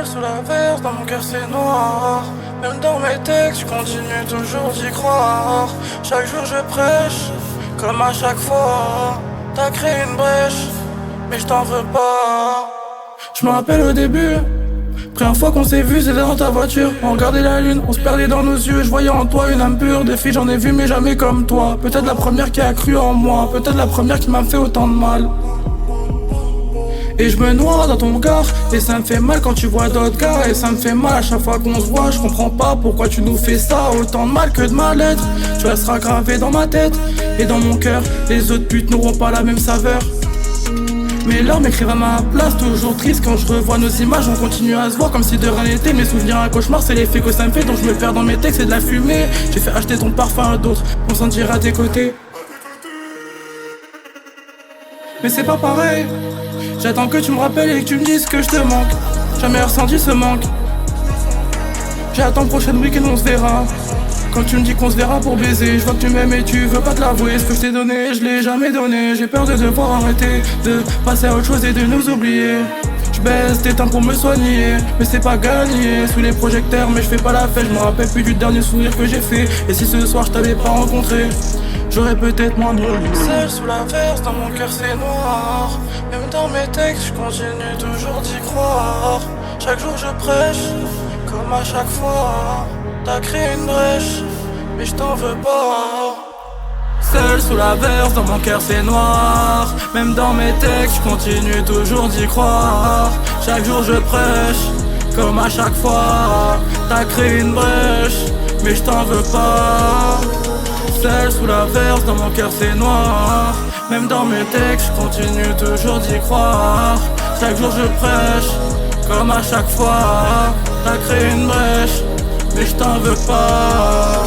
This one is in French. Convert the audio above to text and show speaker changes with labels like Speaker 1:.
Speaker 1: Seul sous la verse, dans mon cœur c'est noir. Même dans mes textes, je continue toujours d'y croire. Chaque jour je prêche, comme à chaque fois. T'as créé une brèche, mais je t'en veux pas. Je me rappelle au début, première fois qu'on s'est vu, c'était dans ta voiture. On regardait la lune, on se perdait dans nos yeux. Je voyais en toi une âme pure. Des filles j'en ai vu mais jamais comme toi. Peut-être la première qui a cru en moi, peut-être la première qui m'a fait autant de mal. Et je me noie dans ton regard, et ça me fait mal quand tu vois d'autres gars. Et ça me fait mal à chaque fois qu'on se voit. Je comprends pas pourquoi tu nous fais ça. Autant de mal que de mal-être. Tu resteras gravé dans ma tête et dans mon cœur. Les autres putes n'auront pas la même saveur. Mes larmes écrivent à ma place, toujours triste quand je revois nos images. On continue à se voir comme si de rien n'était. Mes souvenirs un cauchemar, c'est l'effet que ça me fait. Donc je me perds dans mes textes, c'est de la fumée. J'ai fait acheter ton parfum à d'autres pour me sentir à tes côtés. Mais c'est pas pareil. J'attends que tu me rappelles et que tu me dises que je te manque. Jamais ressenti ce manque. J'attends le prochain week-end, on se verra. Quand tu me dis qu'on se verra pour baiser, je vois que tu m'aimes et tu veux pas te l'avouer. Ce que je t'ai donné, je l'ai jamais donné. J'ai peur de devoir arrêter, de passer à autre chose et de nous oublier. Je baisse des temps pour me soigner, mais c'est pas gagné. Sous les projecteurs, mais je fais pas la fête. Je me rappelle plus du dernier sourire que j'ai fait. Et si ce soir je t'avais pas rencontré, j'aurais peut-être moins de regret. Seul sous la verse, dans mon cœur c'est noir. Même dans mes textes, je continue toujours d'y croire. Chaque jour je prêche, comme à chaque fois. T'as créé une brèche, mais je t'en veux pas. Seul sous la verse, dans mon cœur c'est noir. Même dans mes textes, je continue toujours d'y croire. Chaque jour je prêche, comme à chaque fois. T'as créé une brèche, mais je t'en veux pas. Seul sous la verse, dans mon cœur c'est noir. Même dans mes textes, je continue toujours d'y croire. Chaque jour je prêche, comme à chaque fois. T'as créé une brèche, mais je t'en veux pas.